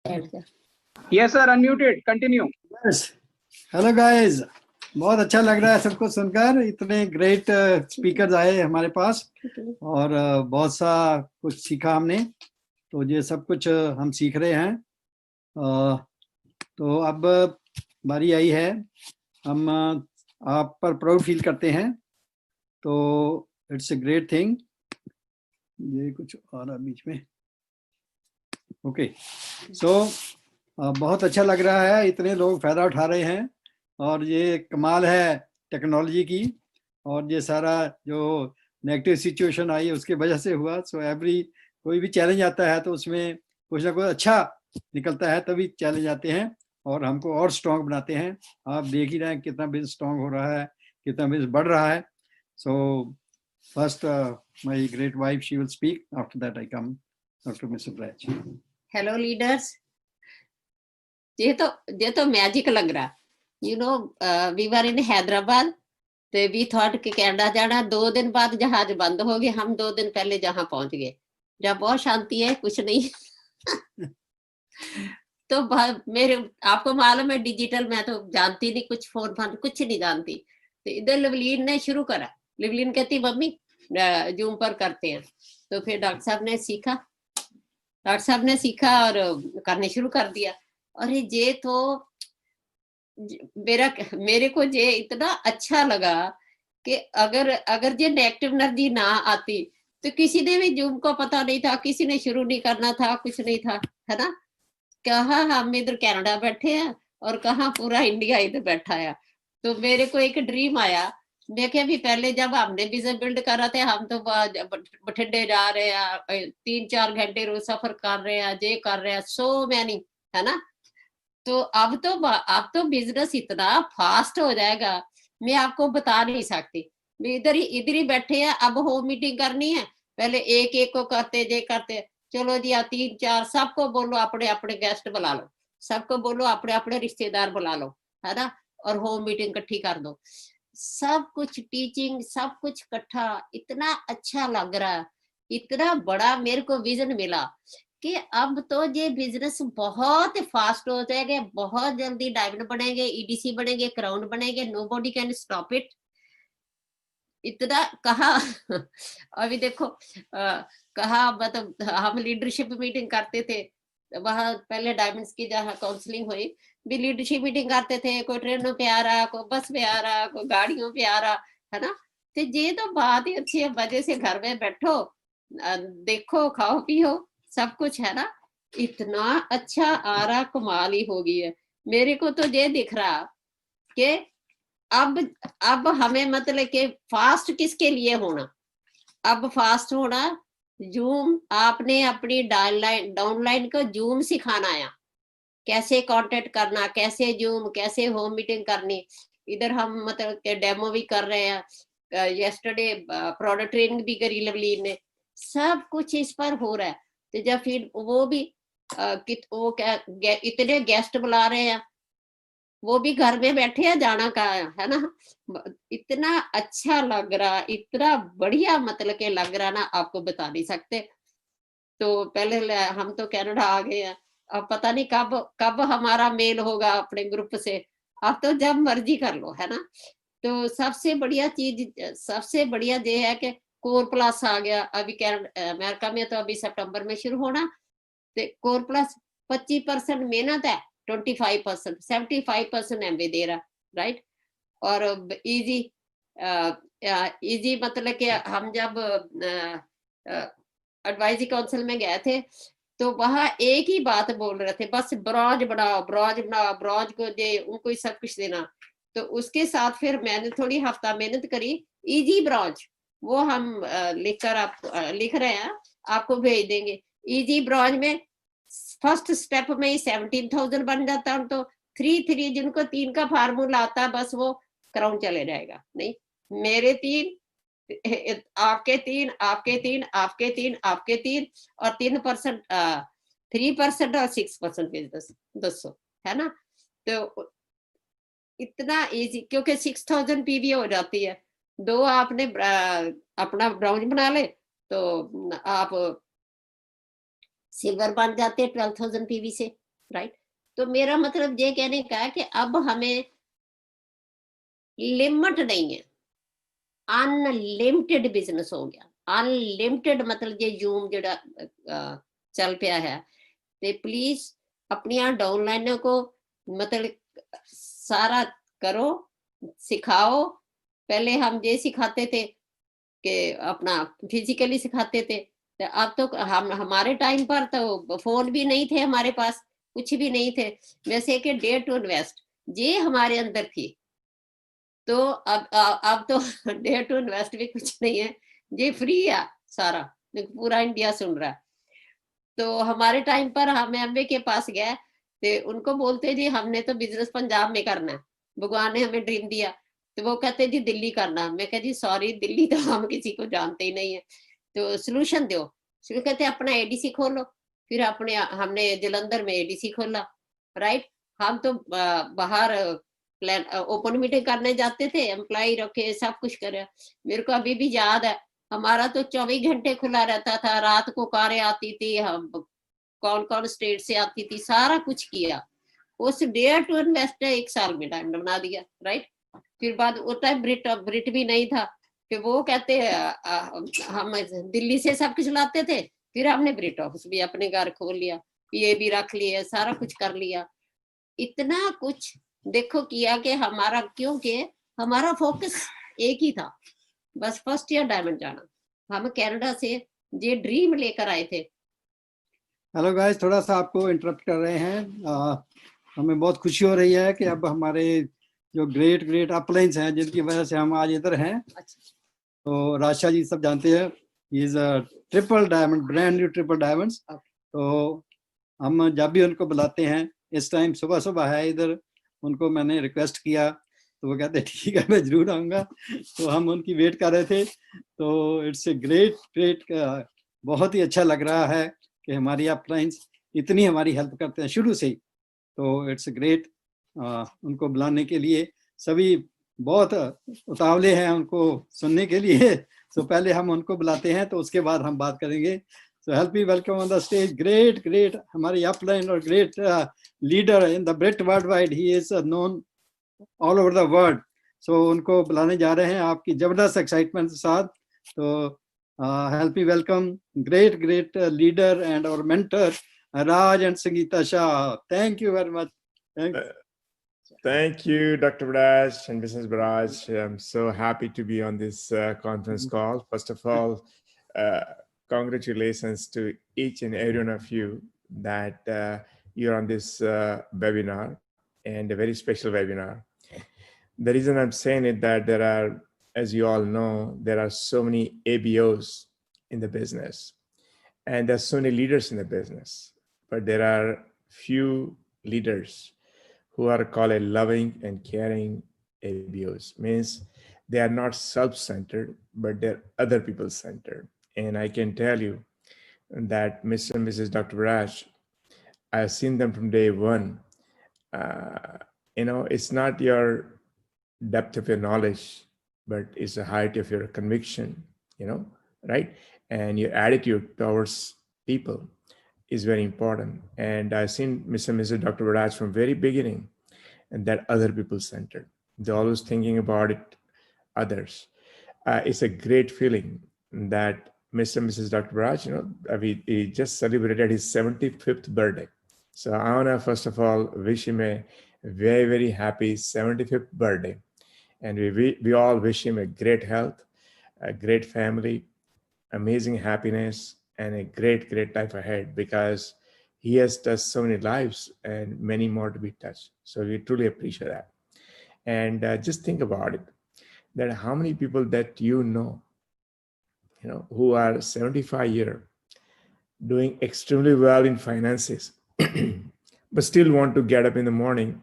Yes, sir. Unmuted. Continue. Yes. Hello guys. बहुत अच्छा लग रहा है सबको सुनकर, इतने ग्रेट स्पीकर्स आए हमारे पास और बहुत सा कुछ सीखा हमने। तो ये सब कुछ हम सीख रहे हैं। तो अब बारी आई है, हम आप पर प्राउड फील करते हैं, तो इट्स ए ग्रेट थिंग। ये कुछ आ रहा बीच में। ओके, सो बहुत अच्छा लग रहा है, इतने लोग फायदा उठा रहे हैं और ये कमाल है टेक्नोलॉजी की। और ये सारा जो नेगेटिव सिचुएशन आई उसके वजह से हुआ। सो कोई भी चैलेंज आता है तो उसमें कुछ ना कुछ अच्छा निकलता है, तभी चैलेंज आते हैं और हमको और स्ट्रांग बनाते हैं। आप देख ही रहे हैं कितना बिजनेस स्ट्रांग हो रहा है, कितना बिजनेस बढ़ रहा है। So first my great wife, she will speak, after that I come doctor mister Raj. Hello leaders, ये तो मैजिक लग रहा। यू नो, वी वर इन हैदराबाद, तो वी थॉट कि कनाडा जाना, 2 दिन बाद जहाज बंद हो गए, हम 2 दिन पहले जहां पहुंच गए, जहाँ बहुत शांति है, कुछ नहीं। तो मेरे आपको मालूम है डिजिटल, मैं तो जानती नहीं कुछ, फोन कुछ नहीं जानती। तो इधर लिवलीन ने शुरू करा। लिवलीन कहती मम्मी जूम पर करते हैं। तो फिर डॉक्टर साहब ने सीखा और करने शुरू कर दिया। और ये तो मेरे को ये इतना अच्छा लगा कि अगर ये नेगेटिव एनर्जी ना आती तो किसी ने भी जूम को पता नहीं था, किसी ने शुरू नहीं करना था, कुछ नहीं था, है ना। कहाँ हम इधर कनाडा बैठे हैं और कहाँ पूरा इंडिया इधर बैठा है। तो मेरे को एक ड्रीम आया, मैं क्या भी पहले जब हमने बिजनेस बिल्ड कर रहे थे, हम तो बठिंडे जा रहे हैं, 3-4 घंटे रोज सफर कर रहे हैं, ये कर रहे हैं, सो मैनी, है ना। तो अब तो बिजनेस इतना फास्ट हो जाएगा, मैं आपको बता नहीं सकती। इधर ही बैठे हैं, अब होम मीटिंग करनी है, पहले एक को करते, चलो जी 3-4 सबको बोलो, अपने अपने गेस्ट बुला लो, सबको बोलो अपने अपने रिश्तेदार बुला लो, है ना, और होम मीटिंग इकट्ठी कर दो। सब कुछ टीचिंग, सब कुछ इकट्ठा, इतना अच्छा लग रहा, इतना बड़ा मेरे को विजन मिला कि अब तो ये बिजनेस बहुत फास्ट हो जाएगा, बहुत जल्दी डायमंड बनेंगे, ईडीसी बनेंगे, क्राउन बनेंगे, नोबॉडी कैन स्टॉप इट। इतना कहा। अभी देखो कहा, मतलब हम लीडरशिप मीटिंग करते थे वहां, पहले डायमंड्स की जहाँ काउंसलिंग हुई भी, लीडरशिप मीटिंग करते थे, कोई ट्रेनों पे आ रहा, कोई बस पे आ रहा, कोई गाड़ियों पे आ रहा, है ना। तो ये तो बात ही अच्छी है, वजह से घर में बैठो, देखो, खाओ पियो, सब कुछ, है ना। इतना अच्छा आ रहा, कमाल ही हो गई है। मेरे को तो ये दिख रहा कि अब हमें मतलब कि फास्ट किसके लिए होना, अब फास्ट होना जूम। आपने अपनी डाउनलाइन को जूम सिखाना है, कैसे कांटेक्ट करना, कैसे जूम, कैसे होम मीटिंग करनी। इधर हम मतलब के डेमो भी कर रहे हैं, यस्टरडे प्रोडक्ट ट्रेनिंग भी करी लवलीन ने, सब कुछ इस पर हो रहा है। तो जब फिर वो भी वो क्या इतने गेस्ट बुला रहे हैं, वो भी घर में बैठे हैं, जाना का है ना। इतना अच्छा लग रहा, इतना बढ़िया मतलब के लग रहा ना, आपको बता नहीं सकते। तो पहले हम तो कनाडा आ गए हैं, अब पता नहीं कब हमारा मेल होगा अपने ग्रुप से। अब तो जब मर्जी कर लो, है ना। तो सबसे बढ़िया ये है कि कोर प्लस आ गया अभी अमेरिका में, तो अभी सितंबर में शुरू होना। तो कोर प्लस 25% मेहनत है, 25%, 75% एमबी दे रहा, राइट। और इजी मतलब कि हम जब एडवाइजरी काउंसिल में गए थे तो वहां एक ही बात बोल रहे थे, बस ब्रॉन्ज बनाओ, ब्रॉन्ज को दे, उनको ही सब कुछ देना। तो उसके साथ फिर मैंने थोड़ी हफ्ता मेहनत करी, इजी ब्रॉन्ज, वो हम लिख रहे हैं, आपको भेज देंगे। इजी ब्रॉन्ज में फर्स्ट स्टेप में ही 17,000 बन जाता है। तो 3 जिनको 3 का फार्मूला आता है, बस वो क्राउन चले जाएगा। नहीं, मेरे 3, आपके 3, आपके 3, आपके 3, आपके 3 और 3%, 3% और 6% बिजनेस 200, है ना। तो इतना इजी, क्योंकि 6,000 पीवी हो जाती है। 2 आपने अपना ब्राउन बना ले तो आप सिल्वर बन जाते हैं 12,000 पीवी से, राइट। तो मेरा मतलब ये कहने का है कि अब हमें लिमिट नहीं है, अनलिमिटेड बिजनेस हो गया। अनलिमिटेड मतलब ये जूम जो चल पिया है, ते प्लीज अपनी डाउनलाइन को मतलब सारा करो, सिखाओ। पहले हम ये सिखाते थे कि अपना फिजिकली सिखाते थे, तो अब तो हम हमारे टाइम पर तो फोन भी नहीं थे हमारे पास, कुछ भी नहीं थे। वैसे कि डे टू इन्वेस्ट ये हमारे अंदर थी। तो अब तो डे टू इन्वेस्ट भी कुछ नहीं है, ये फ्री है सारा, पूरा इंडिया सुन रहा है। तो हमारे टाइम पर हम एमए के पास गए, तो उनको बोलते जी हमने तो बिजनेस पंजाब में करना है, भगवान ने हमें ड्रीम दिया। तो वो कहते जी दिल्ली करना। मैं कह जी सॉरी, दिल्ली तो हम किसी को जानते ही नहीं है, तो सोल्यूशन दो। फिर कहते अपना एडीसी खोलो। फिर अपने हमने जलंधर में एडीसी खोला, राइट। हम तो बाहर प्लान ओपन मीटिंग करने जाते थे, एम्प्लॉय रखे, सब कुछ करे। मेरे को अभी भी याद है, हमारा तो 24 घंटे खुला रहता था। रात को कारें आती थी, हम कौन कौन स्टेट से आती थी, सारा कुछ किया। उस डे टू इन्वेस्ट 1 साल में डायमंड बना दिया, राइट। फिर बाद उस टाइम ब्रिट भी नहीं था। फिर वो कहते हम दिल्ली से सब कुछ लाते थे। फिर हमने ब्रिट ऑफिस भी अपने घर खोल लिया, ये भी रख लिया, सारा कुछ कर लिया। इतना कुछ देखो किया कि हमारा, क्योंकि हमारा फोकस एक ही था, बस फर्स्ट ईयर डायमंड जाना। हम कनाडा से ये ड्रीम लेकर आए थे। हेलो गाइस, थोड़ा सा आपको इंटरप्ट कर रहे हैं। हमें बहुत खुशी हो रही है कि अब हमारे जो ग्रेट ग्रेट अपलाइंस हैं, जिनकी वजह से हम आज इधर हैं। तो राशा जी सब जानते हैं, he is a triple diamond, brand new triple diamonds. तो हम जब भी उनको बुलाते हैं, इस टाइम सुबह सुबह है इधर, उनको मैंने रिक्वेस्ट किया तो वो कहते ठीक है मैं जरूर आऊँगा। तो हम उनकी वेट कर रहे थे। तो इट्स ए ग्रेट ग्रेट, बहुत ही अच्छा लग रहा है कि हमारी अपलाइंस इतनी हमारी हेल्प करते हैं शुरू से ही। तो इट्स ग्रेट। उनको बुलाने के लिए सभी बहुत उतावले हैं उनको सुनने के लिए। तो पहले हम उनको बुलाते हैं, तो उसके बाद हम बात करेंगे। So help me welcome on the stage great हमारी अपलाइन और great leader in the Brit World Wide. He is known all over the world. So उनको बुलाने जा रहे हैं आपकी जबरदस्त एक्साइटमेंट के साथ। तो help me welcome great leader and और mentor Raj and Sangeeta Shah. Thank you very much. Thank you, Dr. Raj and Mrs. Baraj. I'm so happy to be on this conference call. First of all, congratulations to each and every one of you that you're on this webinar, and a very special webinar. The reason I'm saying it that there are, as you all know, there are so many ABOs in the business, and there's so many leaders in the business, but there are few leaders who are called a loving and caring ABOs. Means they are not self-centered, but they're other people-centered. And I can tell you that Mr. and Mrs. Dr. Raj, I've seen them from day one. It's not your depth of your knowledge, but it's the height of your conviction, right? And your attitude towards people is very important. And I've seen Mr. and Mrs. Dr. Raj from very beginning, and that other people centered. They're always thinking about it, others. It's a great feeling that Mr. and Mrs. Dr. Raj, he just celebrated his 75th birthday. So I want to first of all wish him a very, very happy 75th birthday. And we all wish him a great health, a great family, amazing happiness, and a great life ahead, because he has touched so many lives and many more to be touched. So we truly appreciate that. And just think about it, that how many people that you know who are 75 years, doing extremely well in finances, but still want to get up in the morning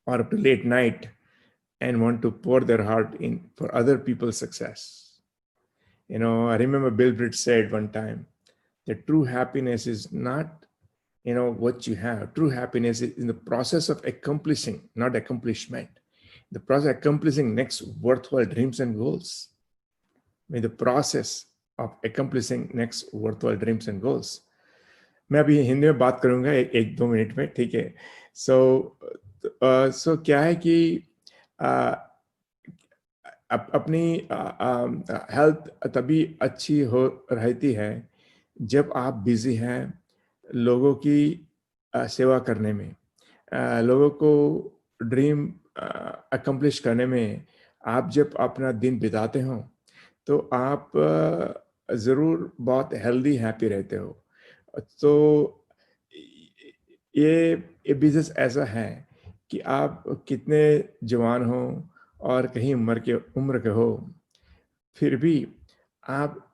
or up to late night and want to pour their heart in for other people's success. I remember Bill Britt said one time that true happiness is not, what you have. True happiness is in the process of accomplishing, not accomplishment. The process of accomplishing next worthwhile dreams and goals. The process of accomplishing next worthwhile dreams and goals. मैं अभी हिंदी में बात करूंगा एक दो minute में, ठीक है। सो क्या है कि अपनी हेल्थ तभी अच्छी हो रहती है जब आप बिजी हैं लोगों की सेवा करने में, लोगों को ड्रीम अकम्प्लिश करने में। आप जब अपना दिन बिताते हो तो आप ज़रूर बहुत हेल्दी हैप्पी रहते हो। तो ये बिजनेस ऐसा है कि आप कितने जवान हो और कहीं उम्र के हो, फिर भी आप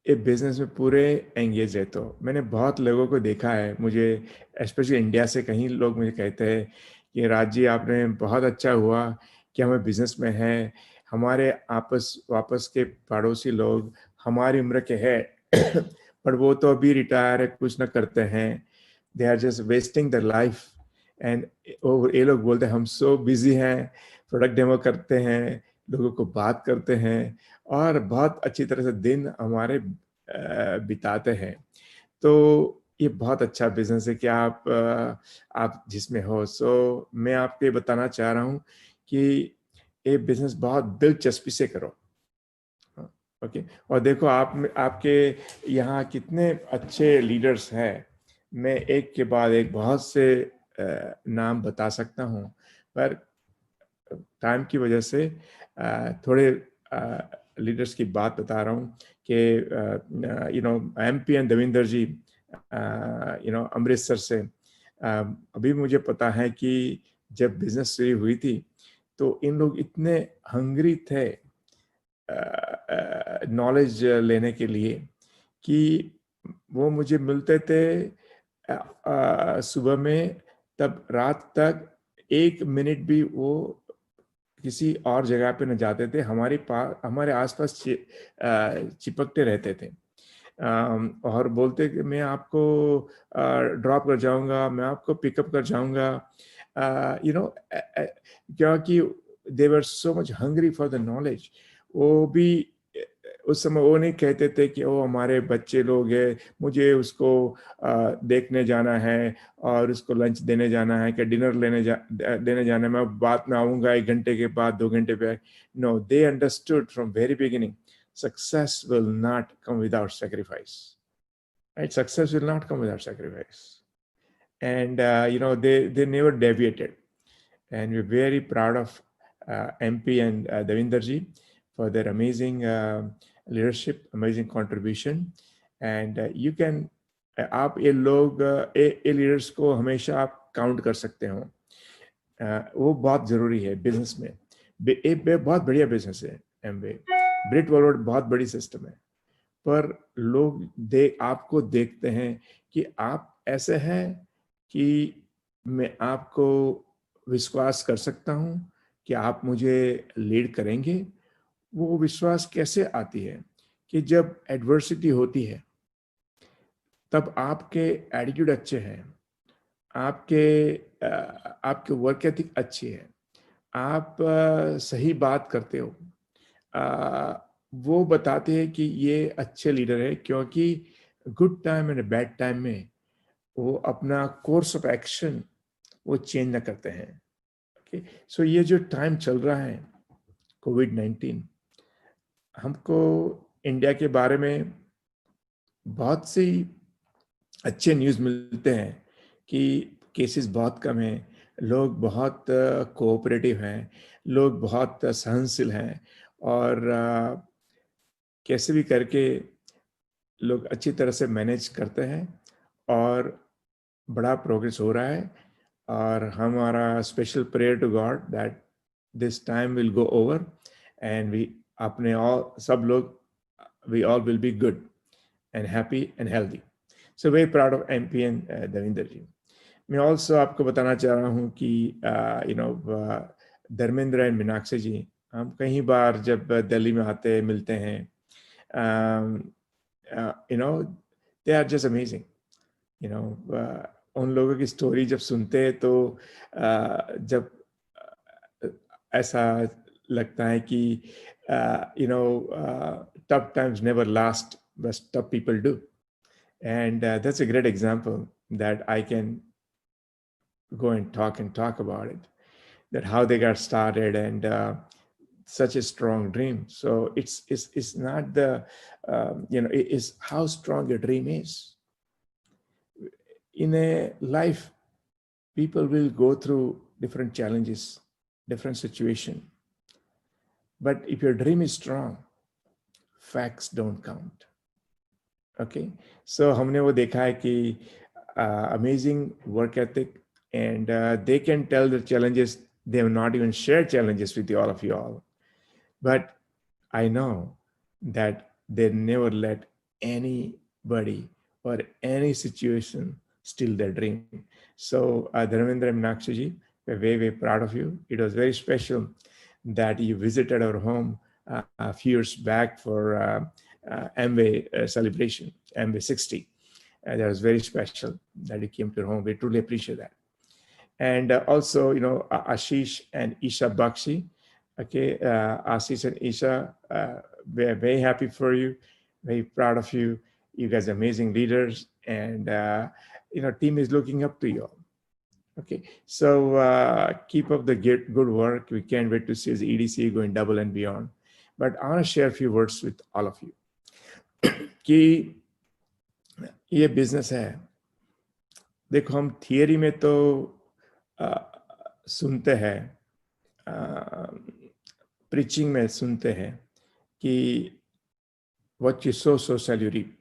ये बिजनेस में पूरे एंगेज रहते हो। मैंने बहुत लोगों को देखा है, मुझे स्पेशली इंडिया से कहीं लोग मुझे कहते हैं कि राज जी आपने बहुत अच्छा हुआ कि हमें बिजनेस में है, हमारे वापस के पड़ोसी लोग हमारी उम्र के हैं पर वो तो अभी रिटायर है, कुछ ना करते हैं, they are just wasting the life. And ये लोग बोलते हैं हम सो बिजी हैं, प्रोडक्ट डेमो करते हैं, लोगों को बात करते हैं और बहुत अच्छी तरह से दिन हमारे बिताते हैं। तो ये बहुत अच्छा बिजनेस है कि आप जिसमें हो। सो मैं आपको ये बताना चाह रहा हूँ कि ये बिजनेस बहुत दिलचस्पी से करो। ओके, और देखो आपके यहाँ कितने अच्छे लीडर्स हैं। मैं एक के बाद एक बहुत से नाम बता सकता हूँ, पर टाइम की वजह से थोड़े लीडर्स की बात बता रहा हूँ कि MP देवेंद्र जी अमृतसर से। अभी मुझे पता है कि जब बिजनेस शुरू हुई थी तो इन लोग इतने हंग्री थे नॉलेज लेने के लिए कि वो मुझे मिलते थे सुबह में, तब रात तक 1 मिनट भी वो किसी और जगह पे न जाते थे, हमारे आसपास चिपकते रहते थे। और बोलते कि मैं आपको ड्रॉप कर जाऊंगा, मैं आपको पिकअप कर जाऊंगा, क्योंकि they were so much hungry for the knowledge. वो भी उस समय वो नहीं कहते थे कि वो हमारे बच्चे लोग हैं, मुझे उसको देखने जाना है और उसको लंच देने जाना है, कि डिनर देने जाना है, मैं बाद में आऊँगा 1 घंटे के बाद, 2 घंटे पे। No, they understood from very beginning, success will not come without sacrifice, right? Success will not come without sacrifice. And they never deviated, and we're very proud of MP and Devinder ji for their amazing leadership, amazing contribution. And you can आप ये लोग ये leaders को हमेशा आप count कर सकते हो। वो बहुत जरूरी है बिजनेस में। बहुत बढ़िया बिजनेस है एमवे, ब्रिट वर्ल्ड बहुत बड़ी सिस्टम है, पर लोग आपको देखते हैं कि आप ऐसे हैं कि मैं आपको विश्वास कर सकता हूं कि आप मुझे लीड करेंगे। वो विश्वास कैसे आती है कि जब एडवर्सिटी होती है तब आपके एटीट्यूड अच्छे हैं, आपके वर्क एथिक अच्छी है, आप सही बात करते हो, वो बताते हैं कि ये अच्छे लीडर है, क्योंकि good time and bad time में वो अपना कोर्स ऑफ एक्शन वो चेंज ना करते हैं। ओके, सो ये जो टाइम चल रहा है कोविड-19, हमको इंडिया के बारे में बहुत सी अच्छे न्यूज़ मिलते हैं कि केसेस बहुत कम हैं, लोग बहुत कोऑपरेटिव हैं, लोग बहुत सहनशील हैं, और कैसे भी करके लोग अच्छी तरह से मैनेज करते हैं और बड़ा प्रोग्रेस हो रहा है। और हमारा special prayer to God that this time will go over and सब लोग we all will be good and happy and healthy. So very proud of MP and Devendra जी। मैं also आपको बताना चाह रहा हूँ कि धर्मेंद्र एंड मीनाक्षी जी, हम कई बार जब दिल्ली में आते मिलते हैं, they are just amazing. उन लोगों की स्टोरी जब सुनते हैं तो जब ऐसा लगता है कि tough times never last, but tough people do. And that's a great example that I can go and talk about it, that how they got started, and such a strong dream. So it's not the it is how strong your dream is. In a life, people will go through different challenges, different situation, but if your dream is strong, facts don't count. Okay, so हमने वो देखा है कि amazing work ethic, and they can tell the challenges. They have not even shared challenges with all of you all, but I know that they never let anybody or any situation steal their dream. So Dharmendra and Meenakshi ji, we're very, very proud of you. It was very special that you visited our home a few years back for Amway celebration, Amway 60. That was very special that you came to our home. We truly appreciate that. And also, Ashish and Isha Bakshi. Okay, Ashish and Isha, we're very happy for you, very proud of you. You guys are amazing leaders, and team is looking up to you all. Okay, so keep up the good work. We can't wait to see the EDC going double and beyond. But I want to share a few words with all of you. कि ये business है, देखो हम theory में तो सुनते हैं, preaching में सुनते हैं कि what you sow, so shall you reap,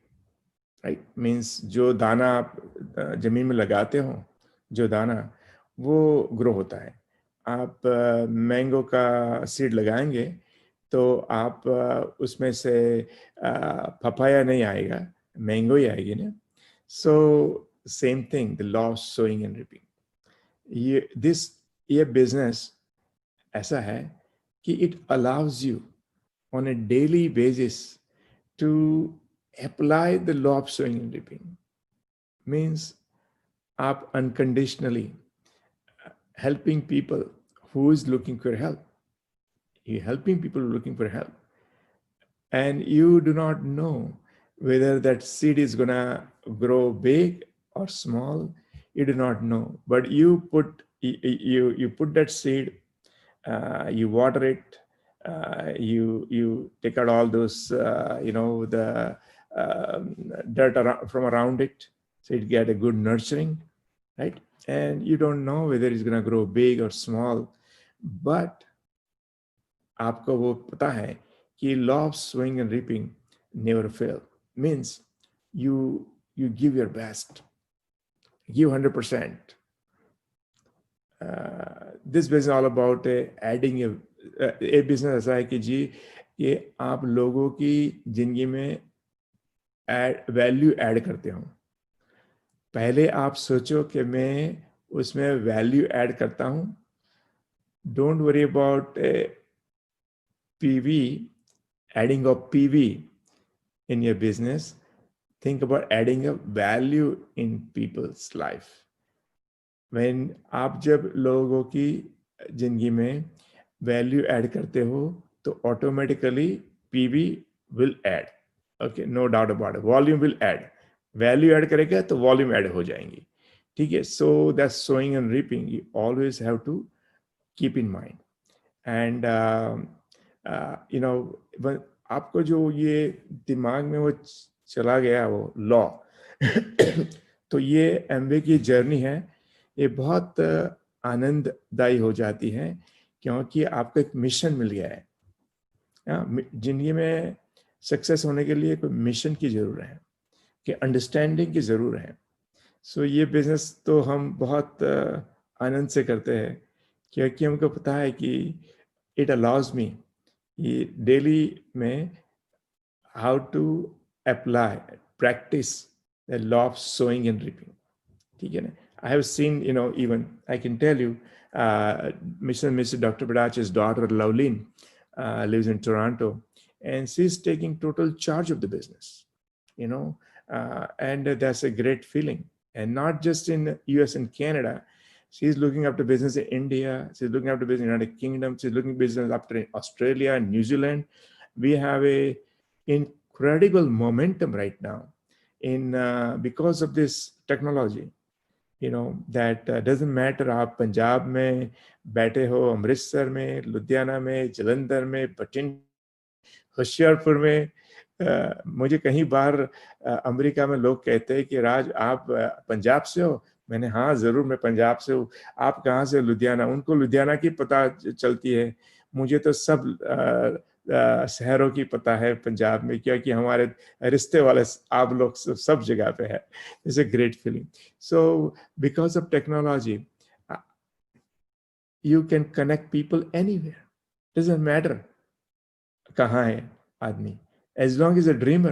right? Means जो दाना आप जमीन में लगाते हो, जो दाना वो ग्रो होता है. आप मैंगो का सीड लगाएंगे तो आप उसमें से पपाया नहीं आएगा, मैंगो ही आएगी ना. So same thing, the law of sowing and reaping. ये business ऐसा है कि it allows you on a daily basis to apply the law of sowing and reaping. Means आप unconditionally helping people who is looking for help. You're helping people looking for help. And you do not know whether that seed is gonna grow big or small. You do not know. But you put that seed, you water it, you take out all those the dirt from around it, so it get a good nurturing, right? And you don't know whether it's gonna grow big or small, but आपको वो पता है कि law of sowing and reaping never fail. Means you give your best, give 100%. This business all about adding a business ऐसा है कि जी ये आप लोगों की जिंदगी में वैल्यू ऐड करते हो. पहले आप सोचो कि मैं उसमें वैल्यू ऐड करता हूं. Don't worry about PV, adding of PV in your business. Think about adding a value in people's life. When आप जब लोगों की जिंदगी में वैल्यू ऐड करते हो तो automatically PV will add. Okay, no doubt about it. Volume will add. Value add करेगा तो वॉल्यूम ऐड हो जाएंगी. ठीक है. So that's sowing and reaping. You always have to keep in mind. And आपको जो ये दिमाग में वो चला गया वो लॉ तो ये एमवे की जर्नी है, ये बहुत आनंददायी हो जाती है क्योंकि आपको एक मिशन मिल गया है. जिंदगी में सक्सेस होने के लिए कोई मिशन की जरूरत है, कि अंडरस्टैंडिंग की जरूरत है. सो ये बिजनेस तो हम बहुत आनंद से करते हैं क्योंकि हमको पता है कि इट अलाउज मी डेली में how to apply practice the law of sowing and reaping. ठीक है ना. I have seen, even I can tell you, Mr. and Mrs. Dr. Badach's daughter, Lauleen, lives in Toronto, and she's taking total charge of the business, and that's a great feeling. And not just in the US and Canada, she's looking after business in India, she's looking after business in the United Kingdom, she's looking business after Australia and New Zealand. We have a incredible momentum right now in because of this technology, you know, that doesn't matter आप पंजाब में बैठे हो, अमृतसर में, लुधियाना में, जलंधर में, बठिंडा, होशियारपुर में, मुझे कहीं बार अमेरिका में लोग कहते हैं कि राज आप पंजाब से हो? मैंने हाँ जरूर मैं पंजाब से हूँ। आप कहाँ से? लुधियाना। उनको लुधियाना की पता चलती है, मुझे तो सब शहरों की पता है पंजाब में, क्योंकि हमारे रिश्ते वाले आप लोग सब जगह पे है। It's a great feeling. So because of technology you can connect people anywhere, doesn't matter कहाँ है आदमी, as long as a dreamer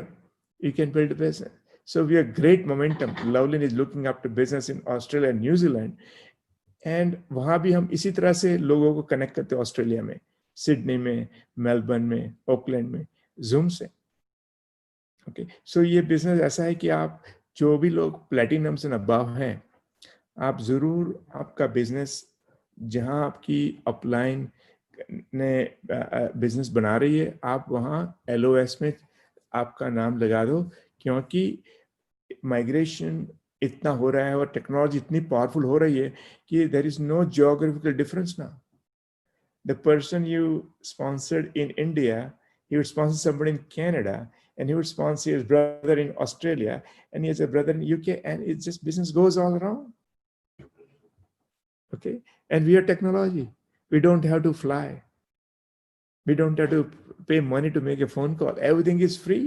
you can build a business. So we have great momentum. Lovelin is looking up to business in Australia and New Zealand, and वहाँ भी हम इसी तरह से लोगों को कनेक्ट करते हैं, ऑस्ट्रेलिया में, सिडनी में, मेलबर्न में, ओकलैंड में, जूम से। ओके, सो ये बिजनेस ऐसा है कि आप जो भी लोग प्लेटिनम से अबव हैं, आप जरूर आपका बिजनेस जहां आपकी अपलाइन ने बिजनेस बना रही है, आप वहां LOS में आपका नाम लगा दो, क्योंकि माइग्रेशन इतना हो रहा है और टेक्नोलॉजी इतनी पावरफुल हो रही है कि there is no geographical difference now. The person you sponsored in India, he would sponsor somebody in Canada, and he would sponsor his brother in Australia, and he has a brother in UK, and it's just business goes all around. Okay, and we are technology. We don't have to fly. We don't have to pay money to make a phone call. Everything is free.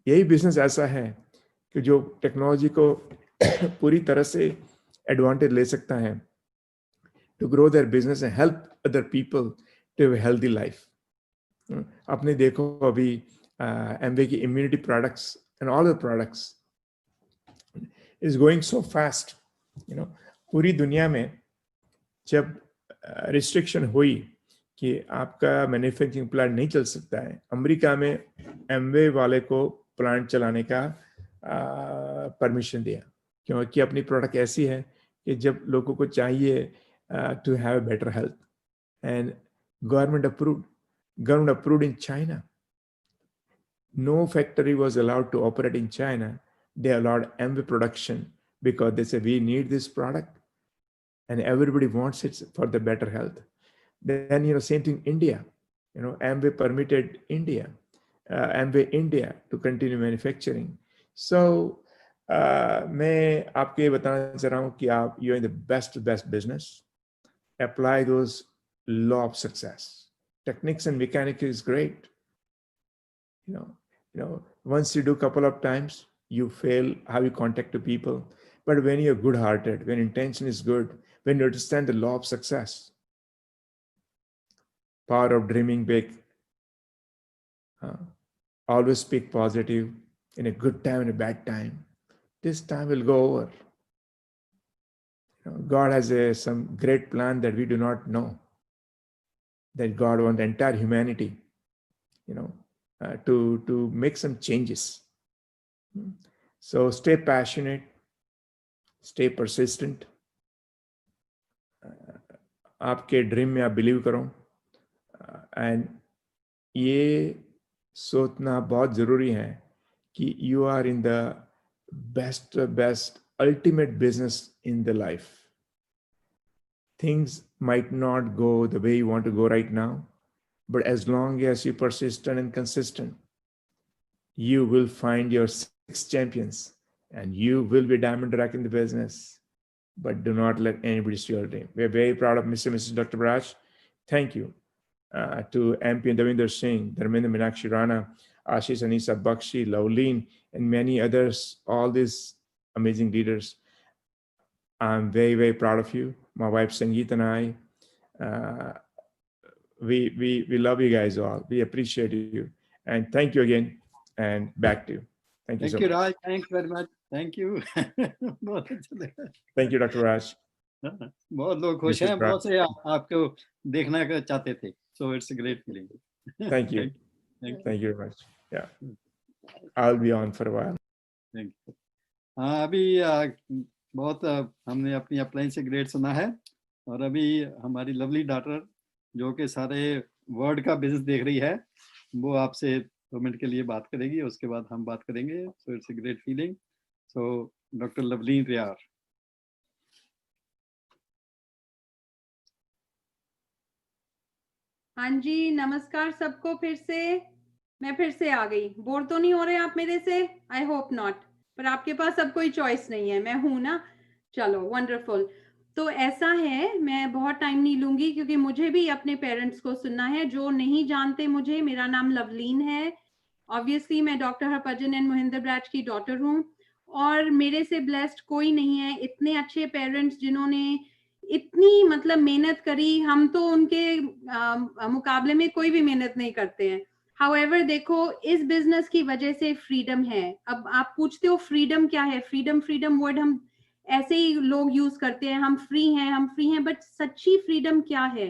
यही business ऐसा है कि जो technology को पूरी तरह से advantage ले सकता है to grow their business and help other people to have a healthy life. आपने देखो अभी एमवे की immunity products and all the products is going so fast, you know. पूरी दुनिया में जब रिस्ट्रिक्शन हुई कि आपका मैन्युफैक्चरिंग प्लांट नहीं चल सकता है, अमेरिका में एमवे वाले को प्लांट चलाने का परमिशन दिया, क्योंकि अपनी प्रोडक्ट ऐसी है कि जब लोगों को चाहिए to have better health, and government approved in China. No factory was allowed to operate in China. They allowed MV production because they said we need this product and everybody wants it for the better health. Then, you know, same thing India, you know, MV permitted India, MV India to continue manufacturing. So मैं आपको ये बताना चाह रहा हूँ कि आप you are in the best business. Apply those law of success. Techniques and mechanics is great. You know, once you do couple of times, you fail how you contact to people. But when you're good-hearted, when intention is good, when you understand the law of success, power of dreaming big, always speak positive in a good time and a bad time. This time will go over. You know, God has some great plan that we do not know. That God wants the entire humanity, you know, to make some changes. So stay passionate, stay persistent. आपके dream में आप believe करो, and ये सोचना बहुत ज़रूरी है कि you are in the best ultimate business in the life. Things might not go the way you want to go right now, but as long as you persistent and consistent, you will find your 6 champions and you will be diamond direct in the business. But do not let anybody steal your dream. We are very proud of Mr. and Mrs. Dr. Raj. Thank you to MP and Davinder Singh, Dharmendra Meenakshi Rana, Ashish Anisa Bakshi, Lovelin, and many others, all these amazing leaders. I'm very proud of you. My wife Sangeet and I, we love you guys all. We appreciate you, and thank you again. And back to you. Thank you so much. Raj. Thanks very much. Thank you. बहुत अच्छा लगा. Thank you, Dr. Raj. बहुत लोग खुश हैं, बहुत से आपको देखना चाहते थे. So it's a great feeling. Thank you. Thank you very much. Yeah, I'll be on for a while. Thank you. हाँ, अभी बहुत हमने अपनी अपलाइन से ग्रेट सुना है, और अभी हमारी लवली डॉटर जो कि सारे वर्ल्ड का बिजनेस देख रही है, वो आपसे 2 मिनट के लिए बात करेगी, उसके बाद हम बात करेंगे. So it's a great feeling. So doctor Lovleen Riar. हाँ जी, नमस्कार सबको. फिर से मैं फिर से आ गई. बोर तो नहीं हो रहे आप मेरे से? I hope not. पर आपके पास अब कोई चॉइस नहीं है, मैं हूं ना. चलो, वंडरफुल. तो ऐसा है, मैं बहुत टाइम नहीं लूंगी क्योंकि मुझे भी अपने पेरेंट्स को सुनना है. जो नहीं जानते मुझे, मेरा नाम लवलीन है. ऑब्वियसली मैं doctor Harbhajan and Mohinder bras की डॉटर हूँ और मेरे से ब्लेस्ड कोई नहीं है. इतने अच्छे पेरेंट्स जिन्होंने इतनी मतलब मेहनत करी, हम तो उनके मुकाबले में कोई भी मेहनत नहीं करते हैं. हाउएवर देखो, इस बिजनेस की वजह से फ्रीडम है. अब आप पूछते हो फ्रीडम क्या है? फ्रीडम वर्ड हम ऐसे ही लोग यूज करते हैं, हम फ्री हैं, बट सच्ची फ्रीडम क्या है?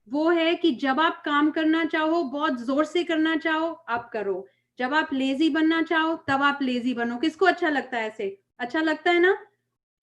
वो है कि जब आप काम करना चाहो, बहुत जोर से करना चाहो, आप करो. जब आप लेजी बनना चाहो, तब आप लेजी बनो. किसको अच्छा लगता है? ऐसे अच्छा लगता है ना?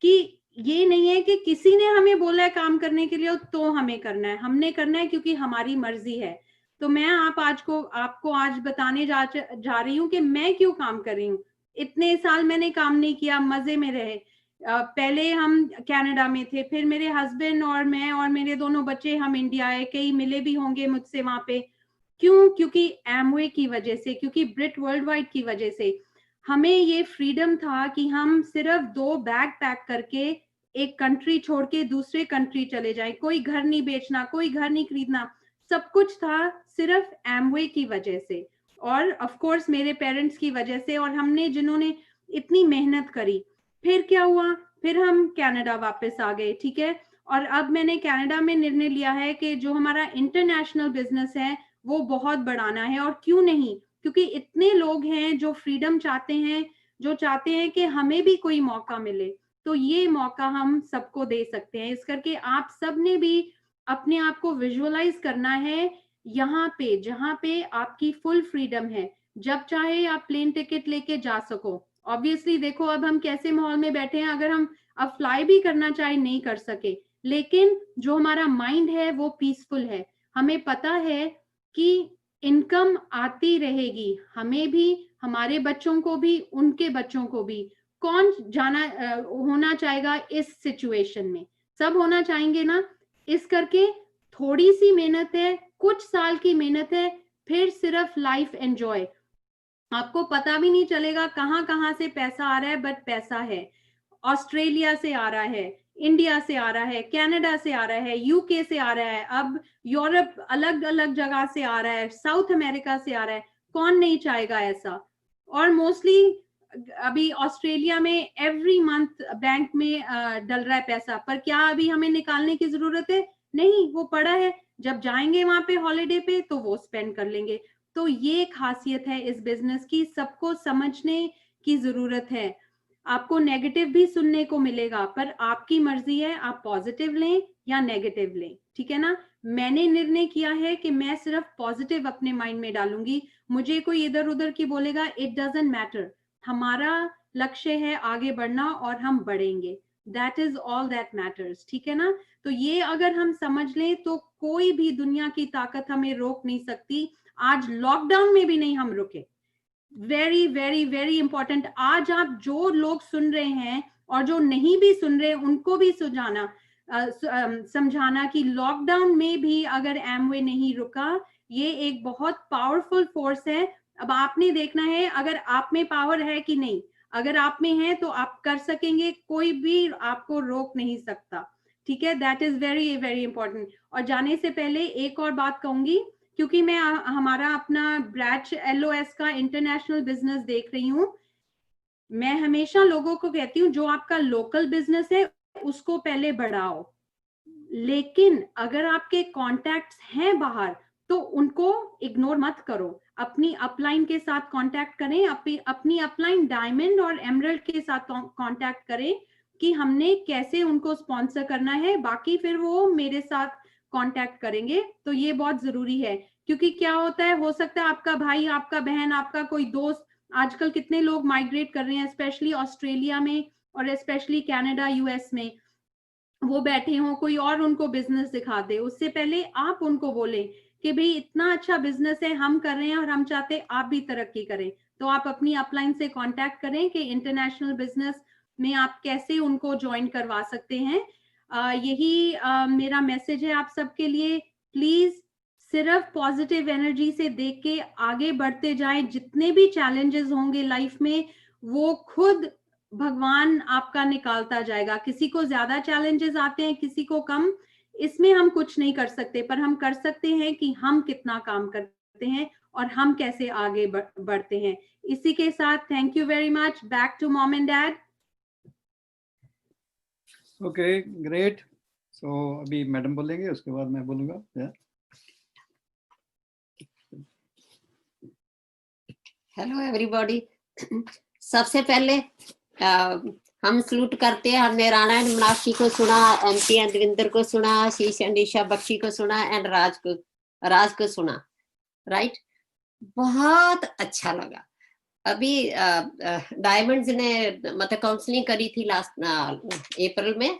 कि ये नहीं है कि किसी ने हमें बोला है काम करने के लिए तो हमें करना है. हमने करना है क्योंकि हमारी मर्जी है. तो मैं आपको आज बताने जा रही हूँ कि मैं क्यों काम कर रही हूँ. इतने साल मैंने काम नहीं किया, मजे में रहे. पहले हम कनाडा में थे, फिर मेरे हस्बैंड और मैं और मेरे दोनों बच्चे हम इंडिया आए. कई मिले भी होंगे मुझसे वहां पे. क्यों? क्योंकि एमवे की वजह से, क्योंकि ब्रिट वर्ल्ड वाइड की वजह से हमें ये फ्रीडम था कि हम सिर्फ 2 बैग पैक करके एक कंट्री छोड़ के दूसरे कंट्री चले जाएं. कोई घर नहीं बेचना, कोई घर नहीं खरीदना, सब कुछ था सिर्फ एमवे की वजह से और ऑफ कोर्स मेरे पेरेंट्स की वजह से और हमने जिन्होंने इतनी मेहनत करी. फिर क्या हुआ? फिर हम कनाडा वापस आ गए. ठीक है. और अब मैंने कनाडा में निर्णय लिया है कि जो हमारा इंटरनेशनल बिजनेस है वो बहुत बढ़ाना है. और क्यों नहीं? क्योंकि इतने लोग हैं जो फ्रीडम चाहते हैं, जो चाहते हैं कि हमें भी कोई मौका मिले. तो ये मौका हम सबको दे सकते हैं. इस करके आप सब ने भी अपने आप को विजुअलाइज करना है यहाँ पे जहाँ पे आपकी फुल फ्रीडम है. जब चाहे आप प्लेन टिकट लेके जा सको. ऑब्वियसली देखो अब हम कैसे माहौल में बैठे हैं, अगर हम अब फ्लाई भी करना चाहे नहीं कर सके, लेकिन जो हमारा माइंड है वो पीसफुल है. हमें पता है कि इनकम आती रहेगी, हमें भी, हमारे बच्चों को भी, उनके बच्चों को भी. कौन होना चाहेगा इस सिचुएशन में? सब होना चाहेंगे ना. इस करके थोड़ी सी मेहनत है, कुछ साल की मेहनत है, फिर सिर्फ लाइफ एंजॉय. आपको पता भी नहीं चलेगा कहां से पैसा आ रहा है, बट पैसा है. ऑस्ट्रेलिया से आ रहा है, इंडिया से आ रहा है, कनाडा से आ रहा है, यूके से आ रहा है, अब यूरोप अलग अलग जगह से आ रहा है, साउथ अमेरिका से आ रहा है. कौन नहीं चाहेगा ऐसा? और मोस्टली अभी ऑस्ट्रेलिया में एवरी मंथ बैंक में डल रहा है पैसा, पर क्या अभी हमें निकालने की जरूरत है? नहीं, वो पड़ा है. जब जाएंगे वहां पे हॉलिडे पे तो वो स्पेंड कर लेंगे. तो ये खासियत है इस बिजनेस की, सबको समझने की जरूरत है. आपको नेगेटिव भी सुनने को मिलेगा, पर आपकी मर्जी है आप पॉजिटिव लें या नेगेटिव लें. ठीक है ना. मैंने निर्णय किया है कि मैं सिर्फ पॉजिटिव अपने माइंड में डालूंगी. मुझे कोई इधर उधर की बोलेगा, इट डजंट मैटर. हमारा लक्ष्य है आगे बढ़ना और हम बढ़ेंगे. That is all that matters. ठीक है ना. तो ये अगर हम समझ लें तो कोई भी दुनिया की ताकत हमें रोक नहीं सकती. आज लॉकडाउन में भी नहीं हम रुके. Very very very important. आज आप जो लोग सुन रहे हैं और जो नहीं भी सुन रहे उनको भी समझाना कि लॉकडाउन में भी अगर एमवे नहीं रुका, ये एक बहुत पावरफुल फोर्स है. अब आपने देखना है अगर आप में पावर है कि नहीं. अगर आप में है तो आप कर सकेंगे, कोई भी आपको रोक नहीं सकता. ठीक है. That is very very important. और जाने से पहले एक और बात कहूंगी, क्योंकि मैं हमारा अपना ब्रैच LOS का इंटरनेशनल बिजनेस देख रही हूँ. मैं हमेशा लोगों को कहती हूँ जो आपका लोकल बिजनेस है उसको पहले बढ़ाओ, लेकिन अगर आपके कॉन्टैक्ट्स हैं बाहर तो उनको इग्नोर मत करो. अपनी अपलाइन के साथ कांटेक्ट करें, अपनी अपलाइन डायमंड और एमरल्ड के साथ कांटेक्ट करें कि हमने कैसे उनको स्पॉन्सर करना है. बाकी फिर वो मेरे साथ कांटेक्ट करेंगे. तो ये बहुत जरूरी है, क्योंकि क्या होता है, हो सकता है आपका भाई, आपका बहन, आपका कोई दोस्त, आजकल कितने लोग माइग्रेट कर रहे हैं स्पेशली ऑस्ट्रेलिया में और स्पेशली कनाडा US में. वो बैठे हों, कोई और उनको बिजनेस दिखा दे, उससे पहले आप उनको बोलें कि भाई इतना अच्छा बिजनेस है, हम कर रहे हैं और हम चाहते हैं आप भी तरक्की करें। तो आप अपनी अपलाइन से कांटेक्ट करें कि इंटरनेशनल बिजनेस में आप कैसे उनको ज्वाइन करवा सकते हैं। यही मेरा मैसेज है आप सबके लिए। प्लीज सिर्फ पॉजिटिव एनर्जी से देख के आगे बढ़ते जाएं। जितने भी चैलेंजेस होंगे लाइफ में, वो खुद भगवान आपका निकालता जाएगा। किसी को ज्यादा चैलेंजेस आते हैं, किसी को कम, इसमें हम कुछ नहीं कर सकते, पर हम कर सकते हैं कि हम कितना काम करते हैं और हम कैसे आगे बढ़ते हैं। इसी के साथ thank you very much. Back to mom and dad. Okay, great. So अभी मैडम बोलेंगे, उसके बाद मैं बोलूँगा। Hello everybody. सबसे पहले हम सलूट करते हैं। हमने राणा एंड मीनाक्षी को सुना, एमपी एंड देवेंद्र को सुना, शीश एंड ईशा बख्शी को सुना, एंड राज को सुना। राइट, बहुत अच्छा लगा। अभी डायमंड्स ने मतलब काउंसलिंग करी थी लास्ट अप्रैल में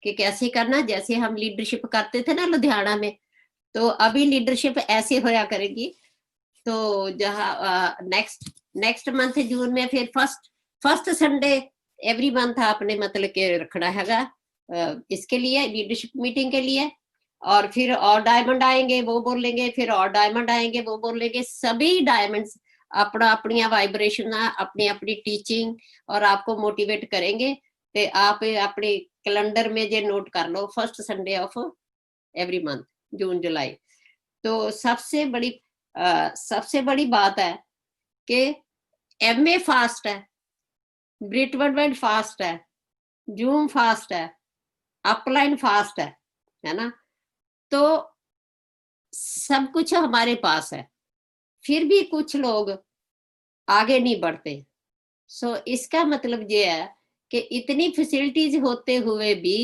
कि कैसे करना, जैसे हम लीडरशिप करते थे ना लुधियाना में, तो अभी लीडरशिप ऐसे होया करेगी। तो जहाँ नेक्स्ट मंथ जून में फिर फर्स्ट संडे एवरी मंथ आपने मतलब के रखना हैगा इसके लिए, लीडरशिप मीटिंग के लिए। और फिर और डायमंड आएंगे वो बोलेंगे, फिर और डायमंड आएंगे वो बोलेंगे। सभी डायमंड्स अपना अपनी वाइब्रेशन, अपनी अपनी टीचिंग और आपको मोटिवेट करेंगे। तो आप अपने कैलेंडर में जे नोट कर लो, first Sunday of every month, June July. तो सबसे बड़ी बात है कि एमए फास्ट है, ब्रिटवर्ड फास्ट है, जूम फास्ट है, अपलाइन फास्ट है ना। तो सब कुछ हमारे पास है, फिर भी कुछ लोग आगे नहीं बढ़ते। सो इसका मतलब ये है कि इतनी फैसिलिटीज होते हुए भी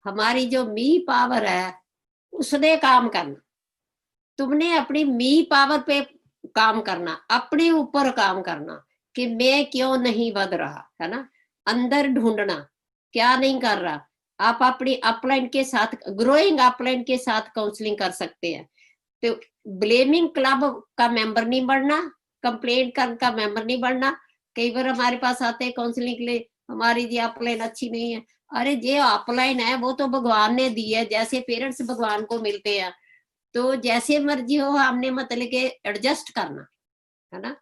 हमारी जो मी पावर है उसने काम करना। तुमने अपनी मी पावर पे काम करना, अपने ऊपर काम करना कि मैं क्यों नहीं बढ़ रहा, है ना। अंदर ढूंढना क्या नहीं कर रहा। आप अपनी अपलाइन के साथ, ग्रोइंग अपलाइन के साथ काउंसलिंग कर सकते हैं। तो ब्लेमिंग क्लब का मेंबर नहीं बनना, कंप्लेंट का मेंबर नहीं बनना। कई बार हमारे पास आते हैं काउंसलिंग के लिए, हमारी जी अपलाइन अच्छी नहीं है। अरे जे अपलाइन है वो तो भगवान ने दी है, जैसे पेरेंट्स भगवान को मिलते हैं, तो जैसे मर्जी हो हमने मतलब के एडजस्ट करना, है ना।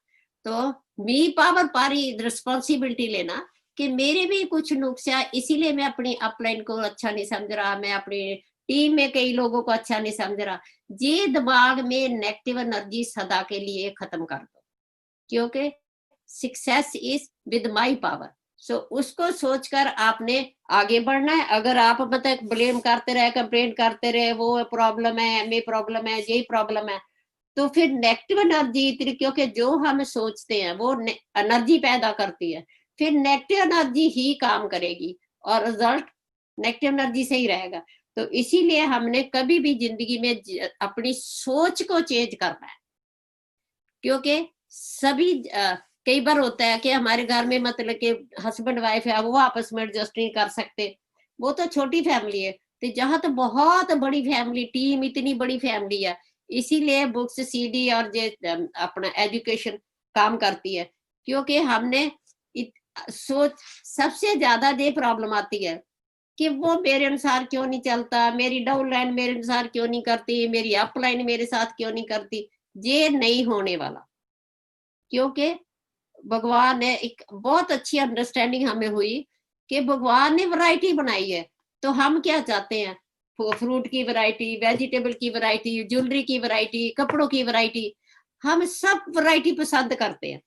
तो मी पावर पारी रिस्पॉन्सिबिलिटी लेना कि मेरे भी कुछ नुक्स है, इसीलिए मैं अपनी अपलाइन को अच्छा नहीं समझ रहा, मैं अपनी टीम में कई लोगों को अच्छा नहीं समझ रहा। ये दिमाग में नेगेटिव एनर्जी सदा के लिए खत्म कर दो, क्योंकि success is with my power. So उसको सोचकर आपने आगे बढ़ना है। अगर आप मतलब ब्लेम करते रहे, कंप्लेंट करते रहे, वो प्रॉब्लम है, ये प्रॉब्लम है, यही प्रॉब्लम है, तो फिर नेगेटिव एनर्जी इतनी, क्योंकि जो हम सोचते हैं वो एनर्जी पैदा करती है, फिर नेगेटिव एनर्जी ही काम करेगी और रिजल्ट नेगेटिव एनर्जी से ही रहेगा। तो इसीलिए हमने कभी भी जिंदगी में अपनी सोच को चेंज करना है, क्योंकि सभी कई बार होता है कि हमारे घर में मतलब कि हस्बैंड वाइफ है, वो आपस में एडजस्ट नहीं कर सकते, वो तो छोटी फैमिली है। तो जहाँ तो बहुत बड़ी फैमिली, टीम इतनी बड़ी फैमिली है, इसीलिए बुक्स, सीडी और ये अपना एजुकेशन काम करती है। क्योंकि हमने सोच, सबसे ज्यादा ये प्रॉब्लम आती है कि वो मेरे अनुसार क्यों नहीं चलता, मेरी डाउन लाइन मेरे अनुसार क्यों नहीं करती, मेरी अप लाइन मेरे साथ क्यों नहीं करती। ये नहीं होने वाला, क्योंकि भगवान ने एक बहुत अच्छी अंडरस्टैंडिंग हमें हुई कि भगवान ने वैरायटी बनाई है। तो हम क्या चाहते हैं, फ्रूट की वैरायटी, वेजिटेबल की वैरायटी, ज्वेलरी की वैरायटी, कपड़ों की वैरायटी, हम सब वैरायटी पसंद करते हैं।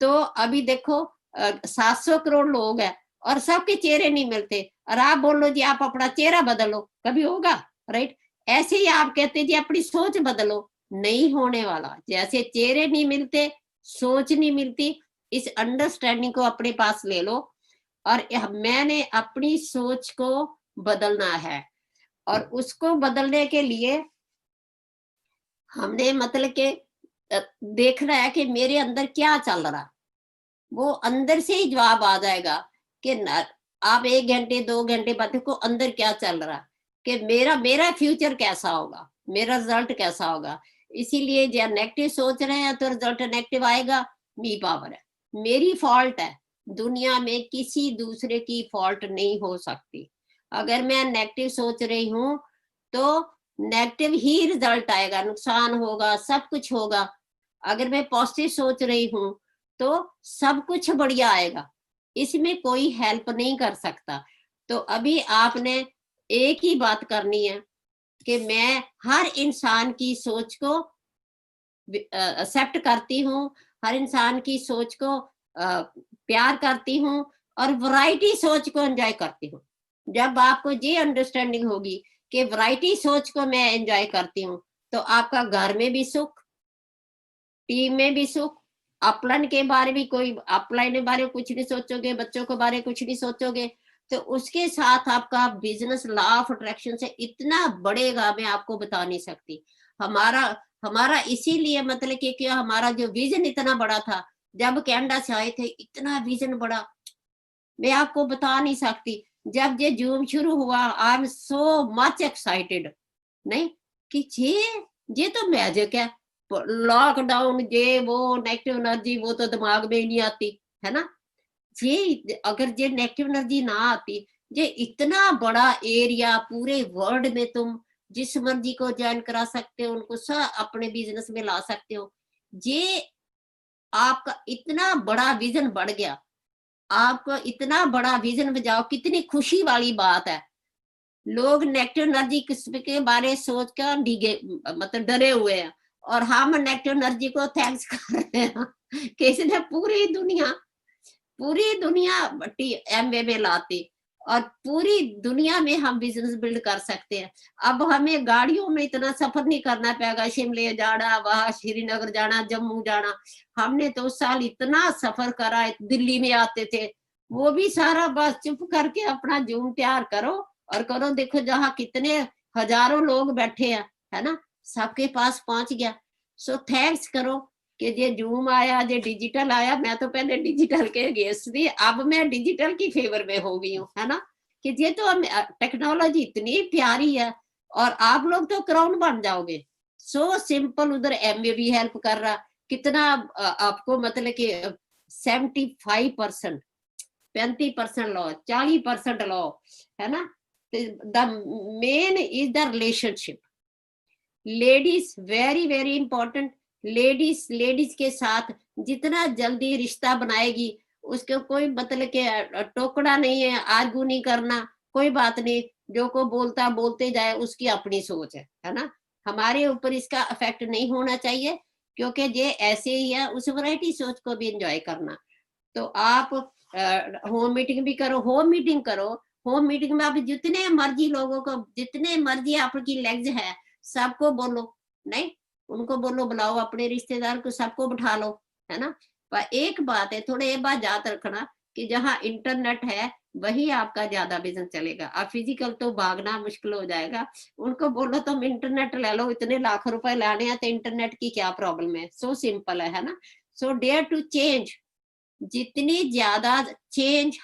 तो अभी देखो 700 करोड़ लोग हैं और सबके चेहरे नहीं मिलते, और आप बोलो जी आप अपना चेहरा बदलो, कभी होगा? राइट। ऐसे ही आप कहते जी अपनी सोच बदलो, नहीं होने वाला। जैसे चेहरे नहीं मिलते, सोच नहीं मिलती, इस अंडरस्टैंडिंग को अपने पास ले लो। और मैंने अपनी सोच को बदलना है, और उसको बदलने के लिए हमने मतलब के देखना है कि मेरे अंदर क्या चल रहा। वो अंदर से ही जवाब आ जाएगा कि आप 1 घंटे 2 घंटे बाद देखो अंदर क्या चल रहा है, कि मेरा फ्यूचर कैसा होगा, मेरा रिजल्ट कैसा होगा। इसीलिए जो नेगेटिव सोच रहे हैं तो रिजल्ट नेगेटिव आएगा। मी पावर है, मेरी फॉल्ट है, दुनिया में किसी दूसरे की फॉल्ट नहीं हो सकती। अगर मैं नेगेटिव सोच रही हूँ तो नेगेटिव ही रिजल्ट आएगा, नुकसान होगा, सब कुछ होगा। अगर मैं पॉजिटिव सोच रही हूँ तो सब कुछ बढ़िया आएगा, इसमें कोई हेल्प नहीं कर सकता। तो अभी आपने एक ही बात करनी है कि मैं हर इंसान की सोच को एक्सेप्ट करती हूँ, हर इंसान की सोच को प्यार करती हूँ और वैरायटी सोच को एंजॉय करती हूँ। जब आपको ये अंडरस्टैंडिंग होगी कि वैरायटी सोच को मैं एंजॉय करती हूँ, तो आपका घर में भी सुख, टीम में भी सुख, अपलाइन के बारे में कोई अपलाइन के बारे में कुछ नहीं सोचोगे, बच्चों के बारे में कुछ नहीं सोचोगे, तो उसके साथ आपका बिजनेस लॉ ऑफ अट्रैक्शन से इतना बढ़ेगा, मैं आपको बता नहीं सकती। हमारा इसीलिए मतलब कि हमारा जो विजन इतना बड़ा था, जब कनाडा से आए थे इतना विजन बड़ा, मैं आपको बता नहीं सकती। जब ये जूम शुरू हुआ, I am so much excited, नहीं कि ये तो मैजिक है। लॉकडाउन ये वो नेगेटिव एनर्जी वो तो दिमाग में ही नहीं आती है ना। ये अगर ये नेगेटिव एनर्जी ना आती, ये इतना बड़ा एरिया पूरे वर्ल्ड में तुम जिस मर्जी को ज्वाइन करा सकते हो, उनको सब अपने बिजनेस में ला सकते हो। ये आपका इतना बड़ा विजन बढ़ गया, आपको इतना बड़ा विजन बजाओ, कितनी खुशी वाली बात है। लोग नेगेटिव एनर्जी किस्म के बारे सोच कर मतलब डरे हुए हैं, और हम नेगेटिव एनर्जी को थैंक्स कर रहे हैं कि इसने पूरी दुनिया एमवे में लाती, और पूरी दुनिया में हम बिजनेस बिल्ड कर सकते हैं। अब हमें गाड़ियों में इतना सफर नहीं करना पड़ेगा, शिमले जाना, वहां श्रीनगर जाना, जम्मू जाना। हमने तो उस साल इतना सफर करा, दिल्ली में आते थे, वो भी सारा बस चुप करके अपना जूम तैयार करो और करो। देखो जहाँ कितने हजारों लोग बैठे हैं, है ना, सबके पास पहुंच गया। सो थैंक्स करो कि ये जूम आया, ये डिजिटल आया। मैं तो पहले डिजिटल के अगेंस्ट थी, अब मैं डिजिटल की फेवर में हो गई हूँ, है ना, कि ये तो टेक्नोलॉजी इतनी प्यारी है और आप लोग तो क्राउन बन जाओगे। So simple. उधर एमवे भी हेल्प कर रहा, कितना आपको मतलब कि 75%, 35% लो, 40% लो, है ना। The main is the relationship. Ladies very very important. Ladies के साथ जितना जल्दी रिश्ता बनाएगी, उसके कोई मतलब के टोकना नहीं है, आर्गू नहीं करना, कोई बात नहीं, जो को बोलते जाए, उसकी अपनी सोच है ना। हमारे ऊपर इसका इफेक्ट नहीं होना चाहिए, क्योंकि ये ऐसे ही है। उस वैरायटी सोच को भी एंजॉय करना। तो आप होम मीटिंग भी करो, होम मीटिंग में आप जितने मर्जी लोगों को, जितने मर्जी आपकी लेग्स है, सबको बोलो, नहीं उनको बोलो, बुलाओ अपने रिश्तेदार को, सबको बिठा लो, है ना। पर एक बात है, थोड़े ये बात याद रखना कि जहाँ इंटरनेट है वही आपका ज्यादा बिजनेस चलेगा। अब फिजिकल तो भागना मुश्किल हो जाएगा। उनको बोलो तुम इंटरनेट ले लो, इतने लाख रुपए लाने हैं तो इंटरनेट की क्या प्रॉब्लम है, सो सिंपल है ना। So dare to change. जितनी ज्यादा चेंज,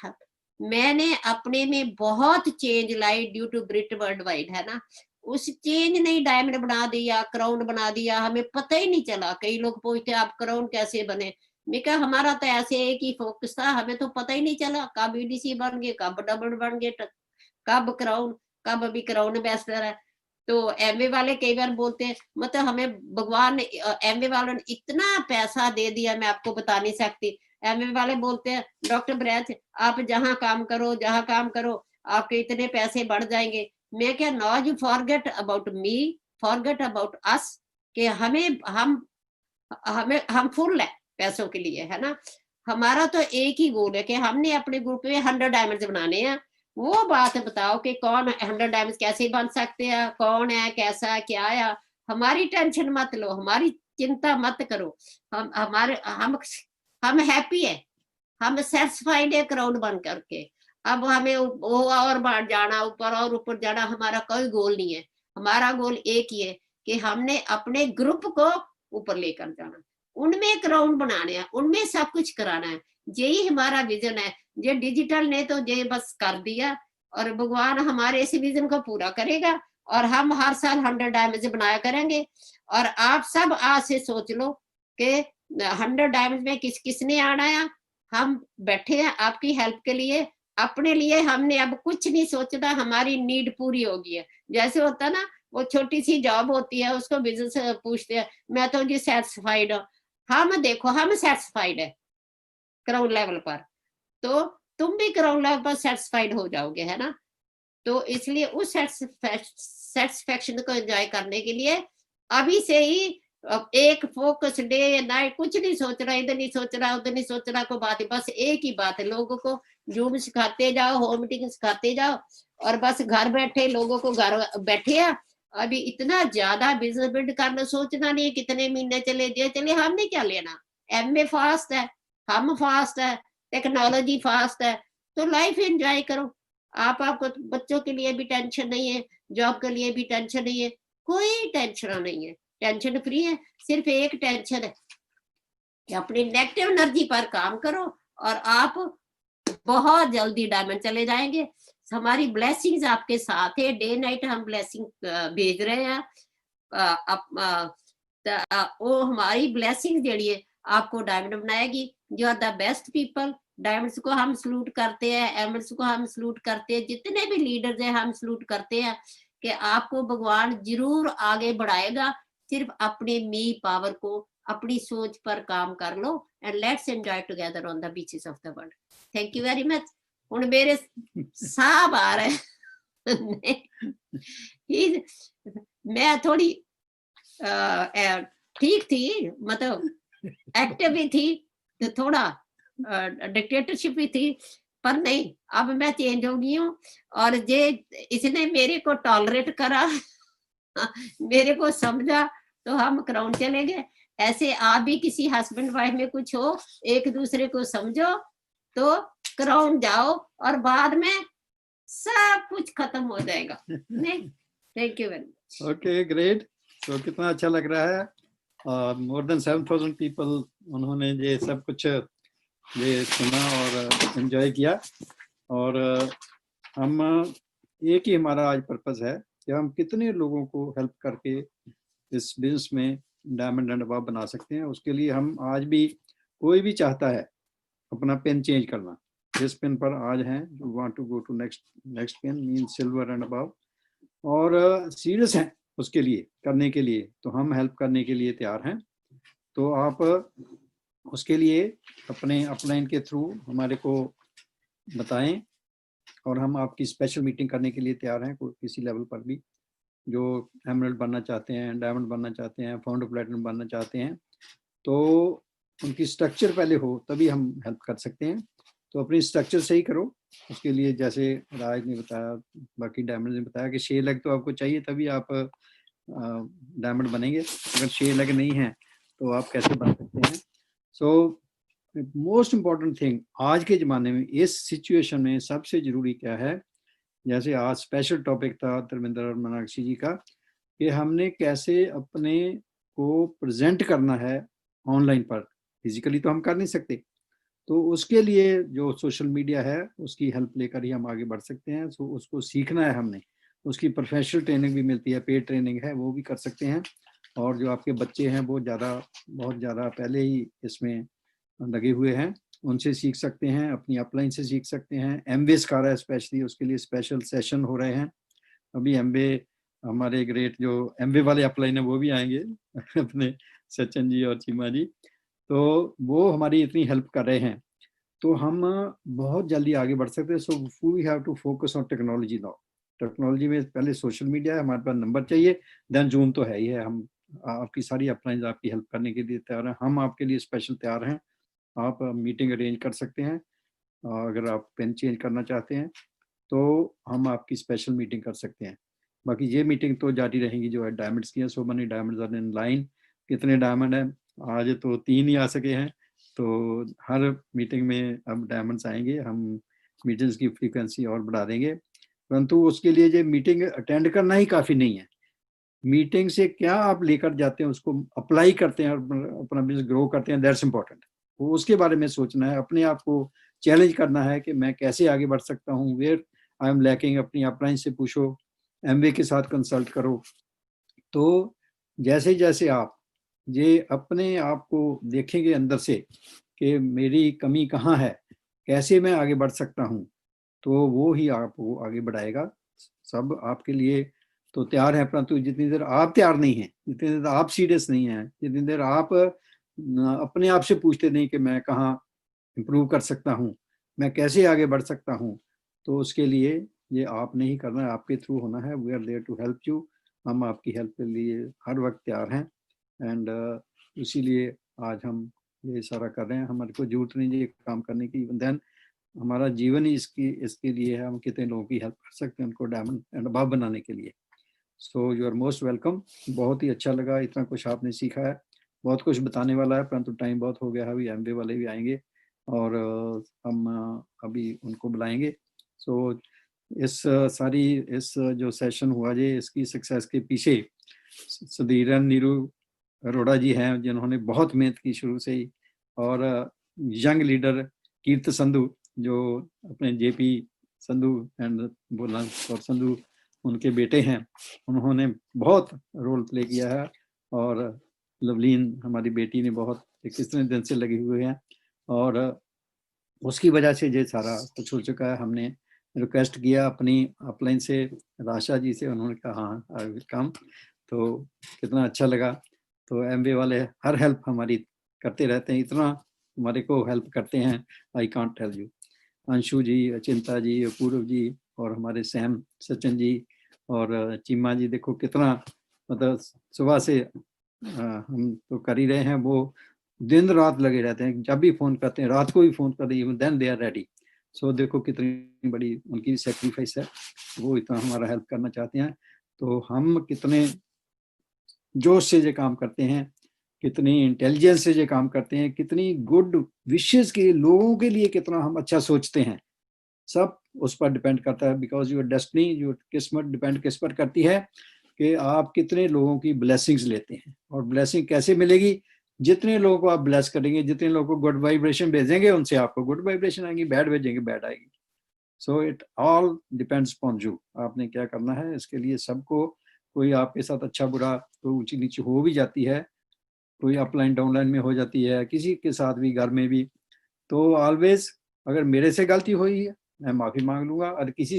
मैंने अपने में बहुत चेंज लाई due to Brit World Wide, है ना। उस चेंज ने डायमंड बना दिया, क्राउन बना दिया, हमें पता ही नहीं चला। कई लोग पूछते आप क्राउन कैसे बने, मैं कहा हमारा तो ऐसे एक ही फोकस था, हमें तो पता ही नहीं चला कब ईडीसी बन गए, कब डबल बन गए, कब क्राउन, कब अभी क्राउन एम्बेसडर है। तो एमवे वाले कई बार बोलते हैं, मतलब हमें भगवान ने, एमवे वालों ने इतना पैसा दे दिया, मैं आपको बता नहीं सकती। एमवे वाले बोलते हैं डॉक्टर ब्रैच आप जहाँ काम करो आपके इतने पैसे बढ़ जाएंगे। मैं क्या, no you forget about me, forget about us, कि हम फुल है पैसों के लिए, है ना। हमारा तो एक ही गोल है कि हमने अपने ग्रुप में 100 डायमंड्स बनाने हैं। वो बात बताओ कि कौन 100 डायमंड्स कैसे बन सकते हैं, कौन है, कैसा, क्या है। हमारी टेंशन मत लो, हमारी चिंता मत करो। हम हैप्पी है, हम सेटिस्फाइड है क्राउड बन करके। अब हमें वो और बढ़ जाना, ऊपर और ऊपर जाना, हमारा कोई गोल नहीं है। हमारा गोल एक ही है कि हमने अपने ग्रुप को ऊपर लेकर जाना। उनमें क्राउन बनाने हैं, उनमें सब कुछ कराना है। यही हमारा विजन है। ये डिजिटल ने तो ये बस कर दिया, और भगवान हमारे इस विजन को पूरा करेगा, और हम हर साल 100 डायमंड्स बनाया करेंगे। और आप सब आज से सोच लो कि 100 डायमंड्स में किस किसने आना है। हम बैठे हैं आपकी हेल्प के लिए, अपने लिए हमने अब कुछ नहीं सोचना, हमारी नीड पूरी होगी है। जैसे होता है ना, वो छोटी सी जॉब होती है, उसको बिजनेस पूछते हैं, मैं तो जी सेटिस्फाइड हूँ। हम देखो, हम सेटिस्फाइड है क्राउन लेवल पर, तो तुम भी क्राउन लेवल पर सेटिस्फाइड हो जाओगे, है ना। तो इसलिए उस सेटिस्फेक्शन को एंजॉय करने के लिए अभी से ही एक फोकस डे नाइट, कुछ नहीं सोच रहा, इधर नहीं सोच रहा, उधर नहीं सोच रहा, को बात है, बस एक ही बात है, लोगों को जूम सिखाते जाओ, होम मीटिंग सिखाते जाओ, और बस घर बैठे लोगों को घर बैठे हैं। अभी इतना ज्यादा बिजनेस बिल्ड करना, सोचना नहीं कितने महीने चले दिए चले, हमने क्या लेना। एमए फास्ट है, हम फास्ट है, टेक्नोलॉजी फास्ट है, तो लाइफ एंजॉय करो। आपको बच्चों के लिए भी टेंशन नहीं है, जॉब के लिए भी टेंशन नहीं है, कोई टेंशन नहीं है, टेंशन फ्री है। सिर्फ एक टेंशन है कि अपनी नेगेटिव एनर्जी पर काम करो, और आप बहुत जल्दी डायमंड चले जाएंगे। हमारी ब्लेसिंग्स आपके साथ है, डे नाइट हम ब्लेसिंग भेज रहे हैं। वो हमारी ब्लेसिंग जड़ी है आपको डायमंड बनाएगी। You are the best people. Diamonds को हम सलूट करते हैं, एमंड्स को हम सलूट करते हैं, जितने भी लीडर्स हैं हम सलूट करते हैं कि आपको भगवान जरूर आगे बढ़ाएगा। सिर्फ अपने मी पावर को, अपनी सोच पर काम कर लो, and let's enjoy together on the beaches of the world. Thank you very much. हुण मेरे साहब आ रहे मैं थोड़ी ठीक थी, मतलब एक्टिव भी थी, तो थोड़ा डिक्टेटरशिप भी थी, पर नहीं, अब मैं चेंज हो गई हूँ। और ये इसने मेरे को टॉलरेट करा, मेरे को समझा, तो हम क्राउन चले गए। ऐसे आप भी किसी हस्बैंड वाइफ में कुछ हो, एक दूसरे को समझो, तो क्राउन जाओ, और बाद में सब कुछ खत्म हो जाएगा। नहीं, thank you very much. Okay, great. तो कितना अच्छा लग रहा है। मोर देन 7,000 पीपल उन्होंने ये सब कुछ ये सुना और एंजॉय किया। और हम एक ही हमारा आज पर्पस है कि हम कितने लोगों को हेल्प करके इस बिजनेस में डायमंड एंड अबव बना सकते हैं। उसके लिए हम आज भी, कोई भी चाहता है अपना पेन चेंज करना, जिस पेन पर आज हैं, want to go to next pen mean silver and above, और सीरियस हैं उसके लिए, करने के लिए, तो हम हेल्प करने के लिए तैयार हैं। तो आप उसके लिए अपने अपलाइन के थ्रू हमारे को बताएं, और हम आपकी स्पेशल मीटिंग करने के लिए तैयार हैं। किसी लेवल पर भी जो एमरल्ड बनना चाहते हैं, डायमंड बनना चाहते हैं, फाउंडर प्लैटिनम बनना चाहते हैं, तो उनकी स्ट्रक्चर पहले हो तभी हम हेल्प कर सकते हैं। तो अपनी स्ट्रक्चर सही करो। उसके लिए जैसे राज ने बताया, बाकी डायमंड ने बताया कि 6 लाख तो आपको चाहिए, तभी आप डायमंड बनेंगे। अगर 6 लाख नहीं है तो आप कैसे बन सकते हैं। सो मोस्ट इम्पॉर्टेंट थिंग आज के ज़माने में, इस सिचुएशन में सबसे ज़रूरी क्या है, जैसे आज स्पेशल टॉपिक था धर्मेंद्र और मीनाक्षी जी का, कि हमने कैसे अपने को प्रेजेंट करना है ऑनलाइन पर। फिजिकली तो हम कर नहीं सकते, तो उसके लिए जो सोशल मीडिया है उसकी हेल्प लेकर ही हम आगे बढ़ सकते हैं। सो उसको सीखना है हमने, उसकी प्रोफेशनल ट्रेनिंग भी मिलती है, पेड ट्रेनिंग है, वो भी कर सकते हैं। और जो आपके बच्चे हैं वो बहुत ज़्यादा पहले ही इसमें लगे हुए हैं, उनसे सीख सकते हैं, अपनी अपलाइन से सीख सकते हैं। एमवे सिखा रहा है स्पेशली, उसके लिए स्पेशल सेशन हो रहे हैं। अभी एमवे हमारे ग्रेट जो एमवे वाले अपलाइन है वो भी आएंगे अपने सचिन जी और चीमा जी, तो वो हमारी इतनी हेल्प कर रहे हैं, तो हम बहुत जल्दी आगे बढ़ सकते हैं। So we have to focus on technology now. Technology में पहले सोशल मीडिया है, हमारे पास नंबर चाहिए, देन जूम तो है ही है। हम आपकी सारी अपलाइन आपकी हेल्प करने के लिए तैयार हैं, हम आपके लिए स्पेशल तैयार हैं। आप मीटिंग अरेंज कर सकते हैं, अगर आप पेन चेंज करना चाहते हैं तो हम आपकी स्पेशल मीटिंग कर सकते हैं। बाकी ये मीटिंग तो जारी रहेंगी जो है डायमंड्स की है। So many diamonds are in line. कितने डायमंड हैं? आज तो 3 ही आ सके हैं, तो हर मीटिंग में अब डायमंड्स आएंगे, हम मीटिंग्स की फ्रीक्वेंसी और बढ़ा देंगे। परंतु उसके लिए ये मीटिंग अटेंड करना ही काफ़ी नहीं है, मीटिंग से क्या आप लेकर जाते हैं, उसको अप्लाई करते हैं और अपना बिजनेस ग्रो करते हैं, दैट्स इंपॉर्टेंट। वो उसके बारे में सोचना है, अपने आप को चैलेंज करना है कि मैं कैसे आगे बढ़ सकता हूँ, वेयर आई एम लैकिंग। अपनी अपलाइन से पूछो, एमवे के साथ कंसल्ट करो। तो जैसे जैसे आप ये अपने आप को देखेंगे अंदर से कि मेरी कमी कहाँ है, कैसे मैं आगे बढ़ सकता हूँ, तो वो ही आपको आगे बढ़ाएगा। सब आपके लिए तो तैयार है, परंतु जितनी देर आप तैयार नहीं हैं, जितनी देर आप सीरियस नहीं हैं, जितनी देर आप अपने आप से पूछते नहीं कि मैं कहाँ इम्प्रूव कर सकता हूँ, मैं कैसे आगे बढ़ सकता हूँ, तो उसके लिए ये आपने ही करना है, आपके थ्रू होना है। We are there to help you. हम आपकी हेल्प के लिए हर वक्त तैयार हैं। एंड इसीलिए आज हम ये सारा कर रहे हैं। हमारे को जरूरत नहीं है काम करने की, देन हमारा जीवन ही इसके लिए है। हम कितने लोगों की हेल्प कर सकते हैं उनको डायमंड एंड अबव बनाने के लिए। So you are most welcome. बहुत ही अच्छा लगा, इतना कुछ आपने सीखा है। बहुत कुछ बताने वाला है, परंतु टाइम बहुत हो गया है। अभी एमबी वाले भी आएंगे और हम अभी उनको बुलाएंगे। सो इस जो सेशन हुआ जी, इसकी सक्सेस के पीछे सुधीरन नीरू अरोड़ा जी हैं, जिन्होंने बहुत मेहनत की शुरू से ही, और यंग लीडर कीर्त संधू, जो अपने जेपी संधू एंड बोला और संधू उनके बेटे हैं, उन्होंने बहुत रोल प्ले किया है। और लवलीन हमारी बेटी ने बहुत कितने दिन से लगे हुए हैं, और उसकी वजह से ये सारा कुछ हो चुका है। हमने रिक्वेस्ट किया अपनी अपलाइन से, राशा जी से, उन्होंने कहा हाँ आई विल कम। तो कितना अच्छा लगा। तो एमवे वाले हर हेल्प हमारी करते रहते हैं, इतना हमारे को हेल्प करते हैं, I can't tell you. Anshu ji, Achinta ji, Apurva ji, और हमारे सैम सचिन जी और चीमा जी, देखो कितना मतलब सुबह से हम तो कर ही रहे हैं। वो दिन रात लगे रहते हैं, जब भी फोन करते हैं, रात को भी फोन करते हैं, देन दे आर रेडी। सो देखो कितनी बड़ी उनकी सेक्रीफाइस है, वो इतना हमारा हेल्प करना चाहते हैं। तो हम कितने जोश से ये काम करते हैं, कितनी इंटेलिजेंस से ये काम करते हैं, कितनी गुड विशेस के लोगों के लिए कितना हम अच्छा सोचते हैं, सब उस पर डिपेंड करता है। बिकॉज योर डेस्टिनी, योर किस्मत डिपेंड किस पर करती है कि आप कितने लोगों की ब्लेसिंग्स लेते हैं। और ब्लेसिंग कैसे मिलेगी? जितने लोगों को आप ब्लेस करेंगे, जितने लोगों को गुड वाइब्रेशन भेजेंगे, उनसे आपको गुड वाइब्रेशन आएंगी, बैड भेजेंगे बैड आएगी। So it all depends upon you, आपने क्या करना है इसके लिए। सबको कोई आपके साथ अच्छा बुरा तो ऊंची नीची हो भी जाती है, कोई अपलाइन डाउनलाइन में हो जाती है, किसी के साथ भी, घर में भी। तो ऑलवेज अगर मेरे से गलती हुई है मैं माफी मांग लूंगा, और किसी